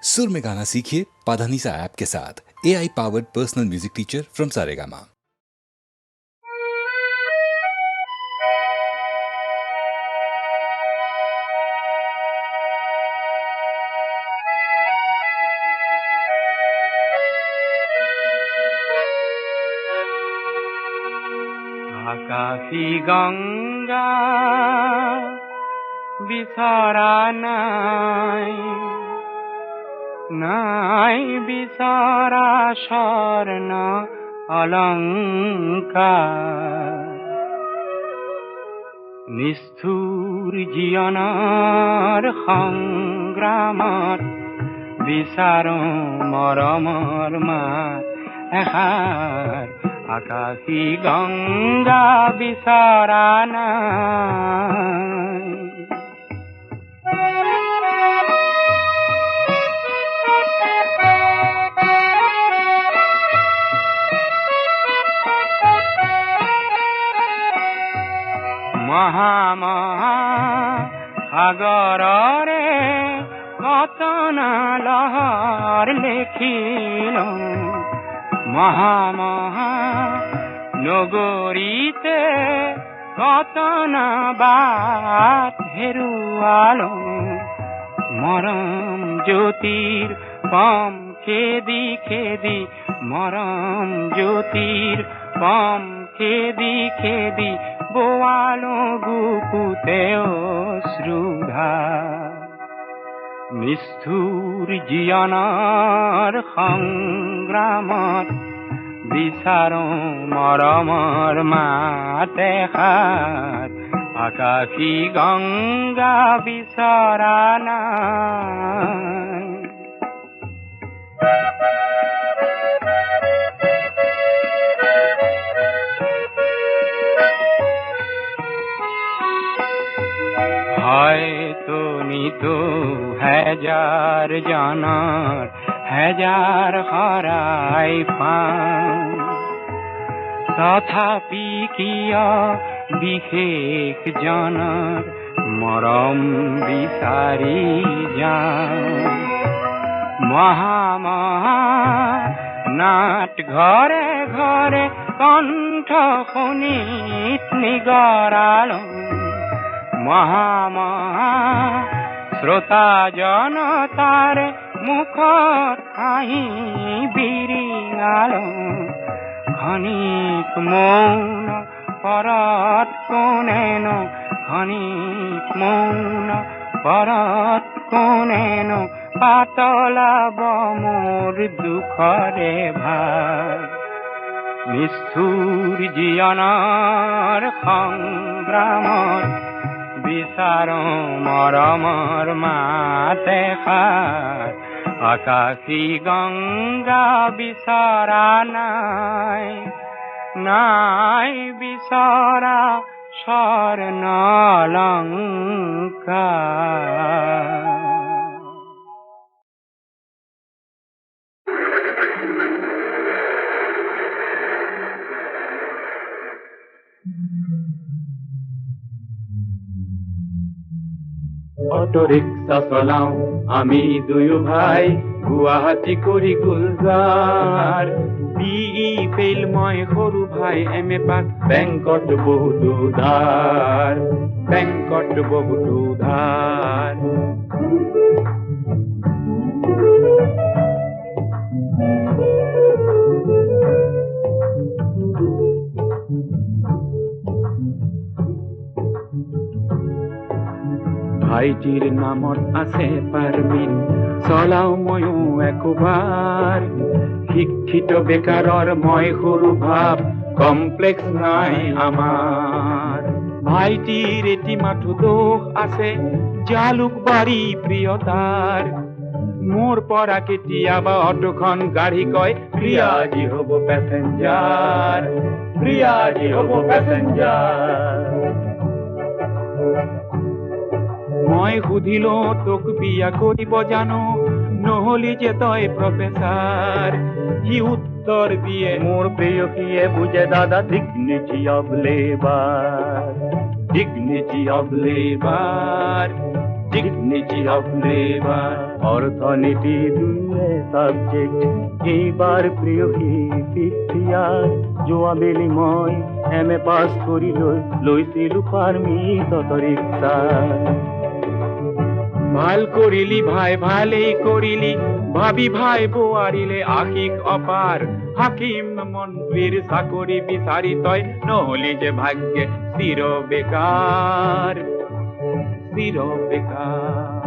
सुर में गाना सीखिए पाधानीसा ऐप के साथ। AI powered personal music teacher from Saregama. আকাশী গঙ্গা বিছরা নাই, নাই বিছরা স্বর্ণ অলঙ্কার। নিষ্ঠুর জীবনৰ সংগ্ৰামত বিচাৰো মৰমৰ মাত এষাৰ। আকাশী গঙ্গা বিছৰা নাই। মহা মহা সাগৰৰে কতনা লহৰ লেখিলো, মহা মহা নগৰীতে কতনা বাট হেৰুৱালো। মৰম জ্যোতিৰ পম খেদি খেদি, মৰম জ্যোতিৰ পম খেদি খেদি বোৱালো বুকুতে অশ্ৰুধাৰ। নিষ্ঠুৰ জীৱনৰ সংগ্ৰামত বিচাৰো মৰমৰ মাত এষাৰ। আকাশী গঙ্গা বিছৰা নাই। হয়তো নিতো হাজাৰ জনৰ হাজাৰ হৰাই পাওঁ, তথাপি কিয় বিশেষ জনৰ মৰম বিচাৰি যাওঁ। মহা মহা নাট ঘৰে ঘৰে কণ্ঠ শুনিত নিগৰালো। মহা মহা শ্ৰোতা জনতাৰে মুখত হাঁহি বিৰিঙালো। ক্ষণিক মৌন পৰত কোনেনো, ক্ষণিক মৌন পৰত কোনেনো পাতলাব মোৰ দুখৰে ভাৰ। নিষ্ঠুৰ জীৱনৰ সংগ্ৰামত বিচাৰো মৰমৰ মাত এষাৰ। আকাশী গঙ্গা বিছৰা নাই, নাই বিছৰা স্বৰ্ণ অলংকাৰ। অটো ৰিক্সা চলাও আমি দুয়ো ভাই, গুৱাহাটী কৰি গুলজাৰ। BE ফেইল মই সৰু ভাই, MA পাছ, বেংকত বহুতো ধাৰ, বেংকত বহুতো ধাৰ। ভাইটিৰ নামত আছে পাৰমিট, চলাও ময়ো একোবাৰ। শিক্ষিত বেকাৰৰ মই সৰু ভাৱ, কমপ্লেক্স নাই আমাৰ। ভাইটিৰ এটি মাথো দোষ আছে, জালুকবাৰী প্ৰিয় তাৰ। মোৰ পৰা কেতিয়াবা অটোখন গাড়ী কয়, প্ৰিয়াজী হ'ব পেচেঞ্জাৰ, প্ৰিয়াজী হ'ব পেচেঞ্জাৰ। মই সুধিলো তোক বিয়া কৰিব জানো, নহলি যে তই প্ৰফেচাৰ। সি উত্তৰ দিয়ে মোৰ প্ৰেয়সীয়ে বুজে দাদা, dignity of labour, dignity of labour. dignity of labor অৰ্থনীতি দুয়ে সাবজেক্ট এইবাৰ প্ৰিয় হি 50 ইয়াৰ যোৱা বেলি মই এমএ পাছ কৰি লৈছিলো পাৰমিট ৰিক্সা ভাল কৰিলি ভাই ভালেই কৰিলি ভাবি ভাই বোৱাৰিলে আশিক অপাৰ হাকিম মন্ত্ৰীৰ চাকৰি বিচাৰি তই নহলি যে ভাগ্যে চিৰ বেকাৰ চিৰ বেকাৰ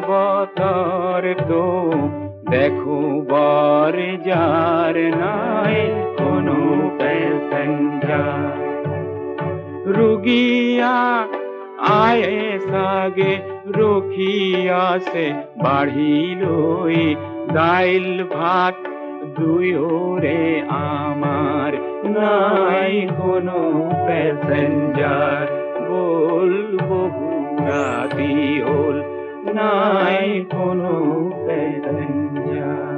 বতর তো দেখো বার যার নাই কোনো প্যাসেঞ্জার রুগিয়া আয়ে সাগে রখিয়াছে বাঢ়িলৈ দাইল ভাত দুয়োরে আমার নাই কোনো প্যাসেঞ্জার বল বহু রাতি হল নাই কোনো প্যাসেঞ্জার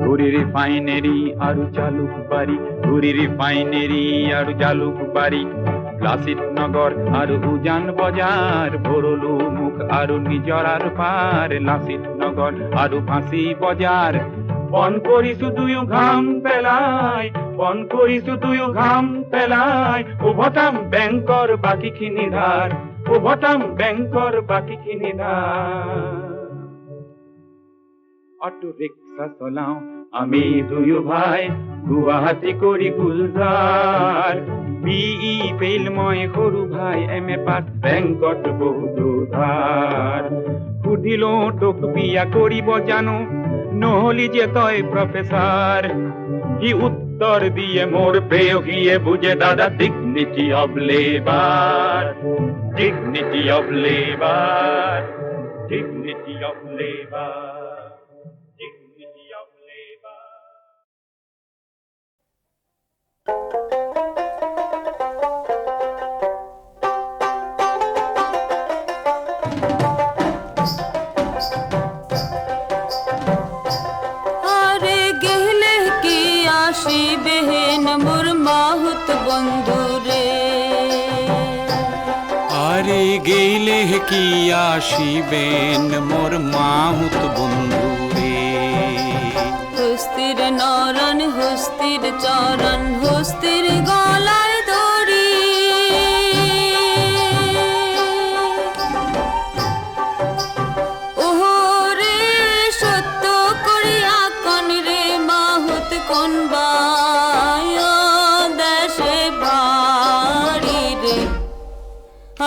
ঘুরি রিফাইনারি আৰু জালুকবাৰী ঘুৰি ৰিফাইনাৰি আৰু জালুকবাৰী লাচিত নগৰ আৰু উজান বজাৰ ভৰলু মুখ আৰু নিজৰাৰ পাৰ লাচিত নগৰ আৰু ফাঁচি বজাৰ বন কৰিছো দুয়ো ঘাম পেলাই বন কৰিছো দুয়ো ঘাম পেলাই উভতাম বেংকৰ বাকীখিনি ধাৰ উভতাম বেংকৰ বাকীখিনি ধাৰ অটো ৰিক্সা চলাও আমি দুয়ো ভাই গুৱাহাটী কৰি গুলজাৰ বিই ফেইল মই সৰু ভাই এমএ পাছ বেংকত বহুতো ধাৰ সুধিলো তোক বিয়া কৰিব জানো নহলি যে তই প্ৰফেচাৰ কি উত্তৰ দিয়ে মোৰ প্ৰেয়সীয়ে বুজে দাদা dignity of labour dignity of labour dignity of labour dignity of labour বেহেন মোর মাহুত বন্ধু রে আরে গেলে কি আসিবেন মোর মাহুত বন্ধু রে হস্তির নরন হস্তির চরণ হস্তির গলায় দড়ি ওরে সত্য করিয়া কন রে মাহুত কোন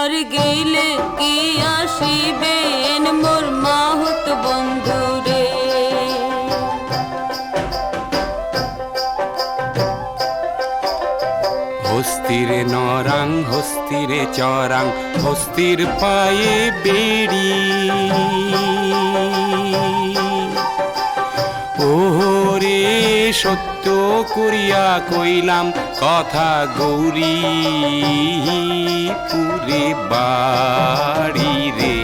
আর গেলে কি আসিবেন মোর মাহুত বন্ধু রে হস্তিরে নরাং হস্তিরে চরাং হস্তির পায়ে বেড়ি ওরে সত্য করিয়া কইলাম কথা গৌরী পুরে বাড়ি রে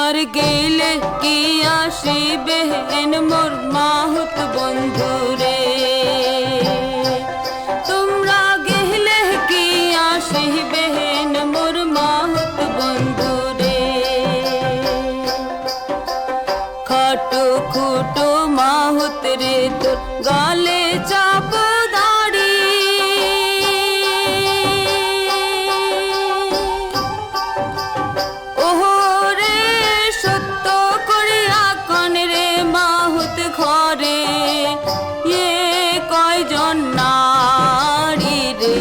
আর গেলে কি আসিবেন মোর মাহুত বন্ধু রে তোমরা গেলে কি আসিবেন মোর মাহুত বন্ধু রে খাটো খুটো মাহুত রে তোর গালে চাপ দাড়ি ওরে সত্য করিয়া কন রে মাহুত ঘরে কয়জন নারী রে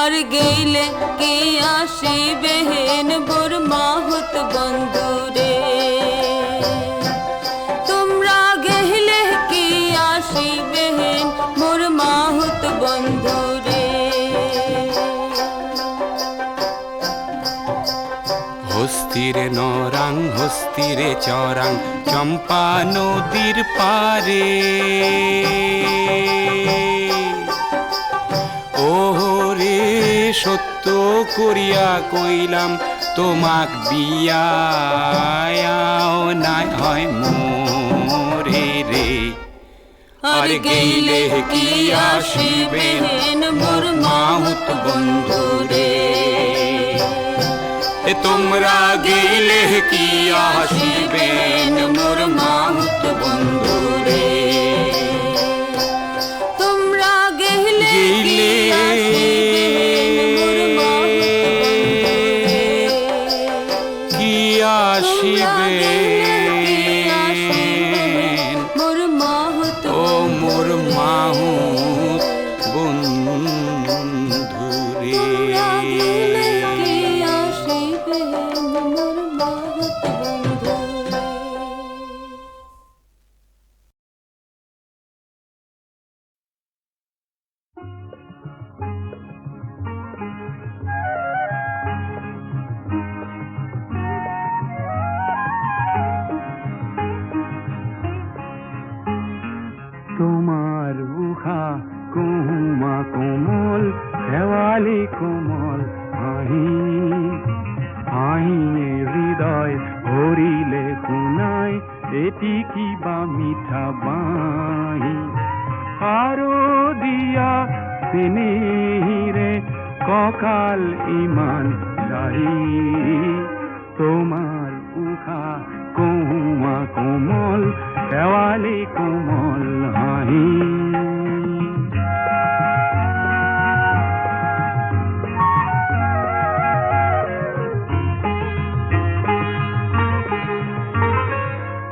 আর গেলে কি আসিবেন মোর মাহুত বন্ধু রে হস্তিরে চরাং চম্পা নদীর পারে ওরে সত্য করিয়া কইলাম তোমাক বিয়াও নাই হয় মোরে রে আর গেইলে কি আসিবেন মোর মাহুত বন্ধু রে তোমরা গেলে কি আসিবেন মোর মাহুত বন্ধু রে তোমরা গেলে কি আসিবেন মোর মাহুত ও মোর মাহুত বন্ধু রে তোমার উহা কুমা কোমল শেৱালি কোমল হাঁহি হাঁহিয়ে হৃদয় ভৰিলে শুনাই এটি কিবা মিঠা বাঁহী আৰু দিয়া চেনেহিৰে কঁকাল ইমান লাহি তোমাৰ উশা কুমা কোমল শেৱালি কোমল হাঁহি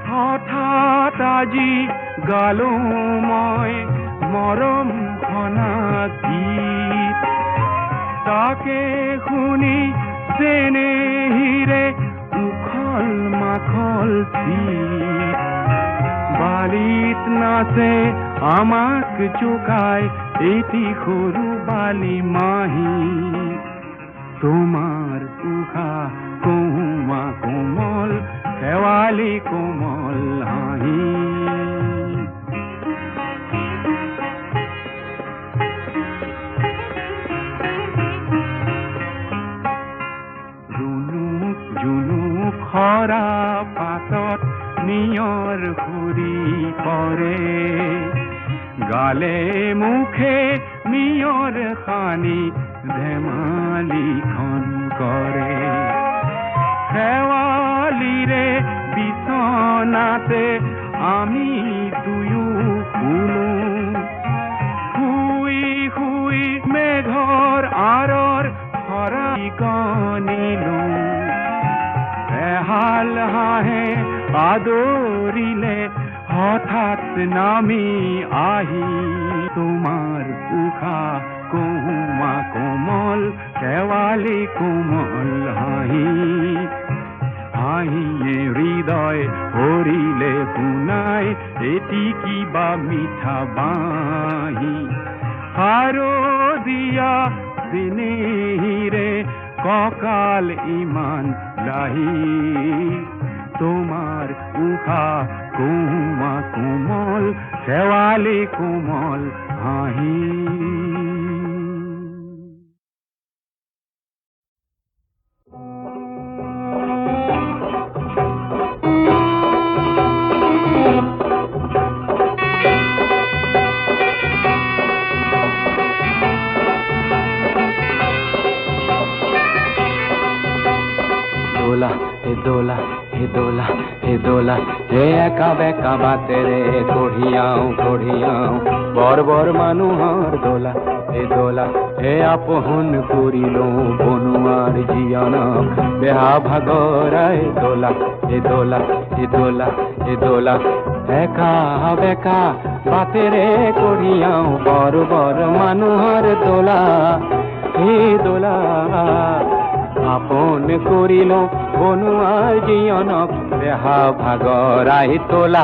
হঠাৎ আজি গালো মই মৰম ঘনা গীত তাকে শুনি চেনেহিৰে উখল মাখল চিত বালিত নাচে আমাক চুকাই এটি সৰু বালি মাহী তোমাৰ উশা কুমা কোমল শেৱালি কোমল হাঁহি খৰা পাতত নিয়ৰ ঘূৰি পৰে গালে মুখে নিয়ৰ সানি ধেমালিখন কৰে শেৱালিৰে বিচনাতে আমি দুয়ো শুনো শুই শুই মেঘৰ আঁৰৰ শৰাই গণিলো এহাল হাঁহে আদৰিলে হঠাৎ নামি আহি তোমাৰ উশা কুমা কোমল শেৱালি কোমল হাঁহি হাঁহিয়ে হৃদয় ভৰিলে শুনাই এটি কিবা মিঠা বাঁহী আৰু দিয়া চেনেহিৰে কঁকাল ইমান লাহি তোমাৰ উশা কুমা কোমল শেৱালি কোমল হাঁহি দোলা হে দোলা হে দোলা হে একা বেকা বাতে রে কঢ়িয়াও বৰ বৰ মানুহৰ দোলা হে আপোন কৰিলো বনোৱাৰ জীয়নক বেহা ভাগৰাই দোলা হে দোলা হে দোলা হে দোলা একা বেকা বাতে ৰে কঢ়িয়াও বৰ বৰ মানুহৰ দোলা হে দোলা আপন কৰিলো বনোৱাৰ জীয়নক দেহা ভাগৰাই তোলা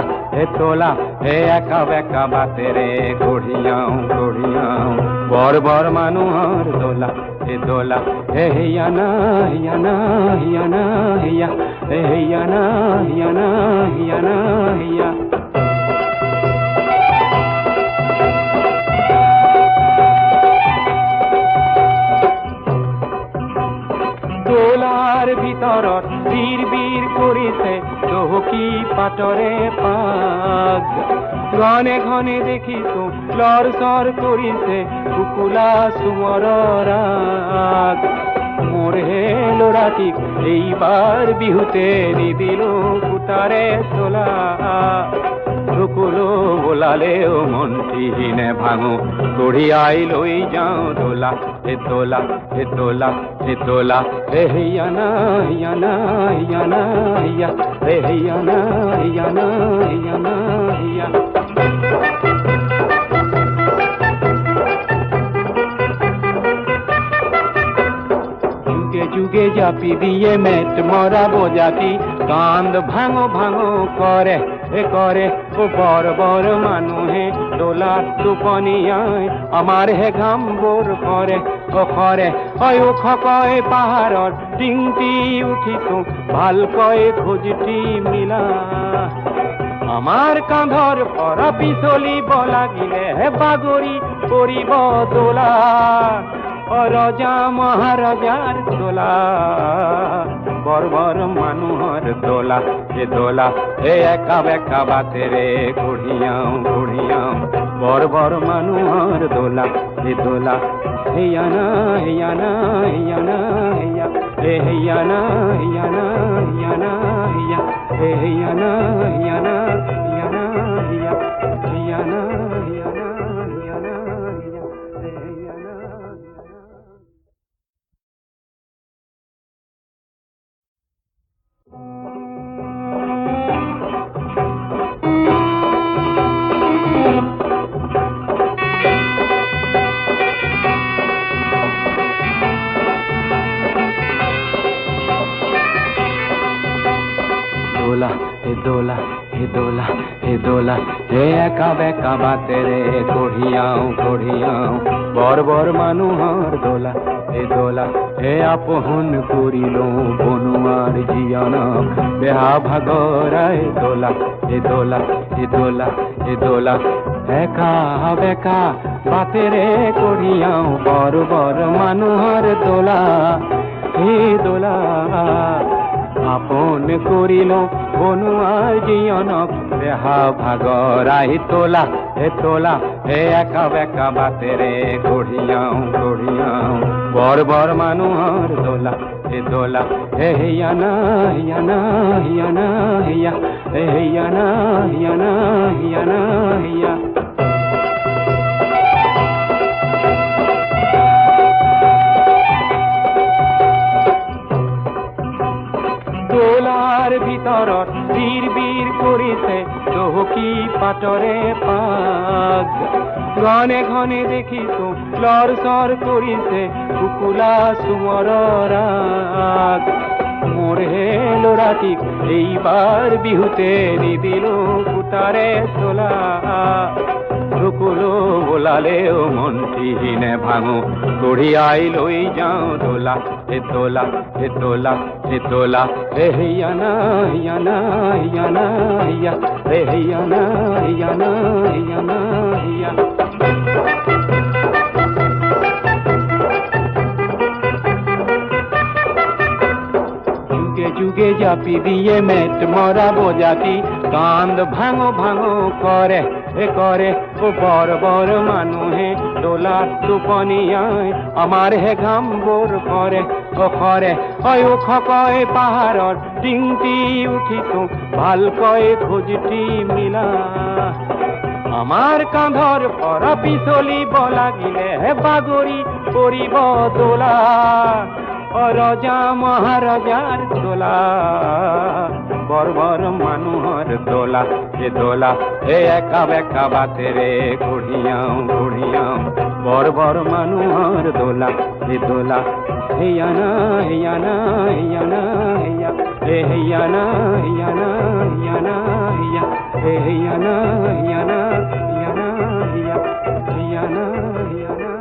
হে একা বেকা বাতেৰে কঢ়িয়াও কঢ়িয়াও বৰ বৰ মানুহৰ দোলা এ দোলা হে হিয়ানা হিয়ানা হিয়ানা হিয়া হে হিয়ানা হিয়ানা হিয়ানা হিয়া দোলাৰ ভিতৰত বীৰ বীৰ কৰিছে চহকী পাতৰে পাগ ঘনে ঘনে দেখিছো লৰ চৰ কৰিছে কুকুলা চুমৰৰ ৰাগ মোৰ হে ল'ৰাটিক এইবাৰ বিহুতে নিদিলো কুটাৰে চলা চকুলো বোলালেও মন্ত্ৰীহীনে ভাঙো কঢ়িয়াই লৈ যাওঁ দোলা হে দোলা হে দোলা হে দোলা হে হিয়ানা হিয়ানা হিয়ানা হিয়া হে হিয়ানা হিয়ানা হিয়ানা হিয়া যুগে জাপি দিয়ে মেট মরা বোজাতি কান্দ ভাঙো ভাঙো করে করে ও বড় বড় মানুহে দোলা টোপনিয়ায় আমার হে ঘাম বোর করে ও করে ও খকয় পাহাড়ত টিংটি উঠিছো ভাল কয় খোঁজটি মিলা আমার কাঁধর পরা পিছলিব লাগিলে হে বাগরি করিব দোলা রজা মহারাজার দোলা বড় বড় মানুহর দোলা এ দোলা এ একা বেকা বাতেরে কঢ়িয়াও কঢ়িয়াও বড় বড় মানুহর দোলা এ দোলা হিয়ানা হিয়ানা হিয়ানা হিয়া হে হিয়ানা হিয়ানা হিয়ানা হিয়া হে হিয়ানা হিয়ানা হিয়ানা হিয়া হিয়ানা হিয়ানা হিয়ানা হিয়া হে হিয়ানা দোলা হে দোলা হে দোলা হে দোলা হে একা বেকা বাতেরে কঢ়িয়াও কঢ়িয়াও বড় বড় মানুহৰ দোলা হে দোলা হে আপোন কৰিল বনুৱাৰ জীয়ানক বেহা ভাগৰাই দোলা হে দোলা হে দোলা হে দোলা একা বেকা বাতেৰে কঢ়িয়াও বড় বড় মানুহৰ দোলা হে দোলা আপন করিল বনুয়ার জীয়নক দেহা ভাগরাই তোলা হে একা বেকা বাতেরে কঢ়িয়াও কঢ়িয়াও বড় বড় মানুহর দোলা হে দোলা হে হিয়ানা হিয়ানা হিয়ানা হিয়া হে হিয়ানা হিয়ানা হিয়ানা হিয়া দোলার ভিতৰত বীৰ বীৰ কৰিছে চহকী পাতৰে পাগ ঘনে ঘনে দেখিছো লৰ চৰ কৰিছে কুকুলা চুমৰৰ ৰাগ মোৰ হে ল'ৰাটিক এইবাৰ বিহুতে নিদিলো কুটাৰে চলা চকুলো বোলালেও মন্ত্ৰীহীনে ভাঙো কঢ়িয়াই লৈ যাওঁ দোলা হে দোলা হে দোলা হে দোলা হে হিয়ানা হিয়ানা হিয়ানা হিয়া হে হিয়ানা হিয়ানা হিয়ানা হিয়া যুগে জাপি দিয়ে মেট মরা বোজাতি কান্দ ভাঙো ভাঙো করে করে ও বড় বড় মানুহে দোলা টোপনিয়ায় আমার হে ঘাম বোর করে ও করে ও খকয় পাহাড়ত টিংটি উঠিছো ভাল কয় খোঁজটি মিলা আমার কাঁধর পরা পিছলিব লাগিলে হে বাগরি করিব দোলা রজা মহারাজার দোলা বড় বড় মানুহর দোলা হে দোলা হে একা বেকা বাতেরে কঢ়িয়াও কঢ়িয়াও বড় বড় মানুহর দোলা হে দোলা হিয়ানা হিয়ানা হিয়ানা হিয়া হে হিয়ানা হিয়ানা হিয়ানা হিয়া হে হিয়ানা হিয়ানা হিয়ানা হিয়ানা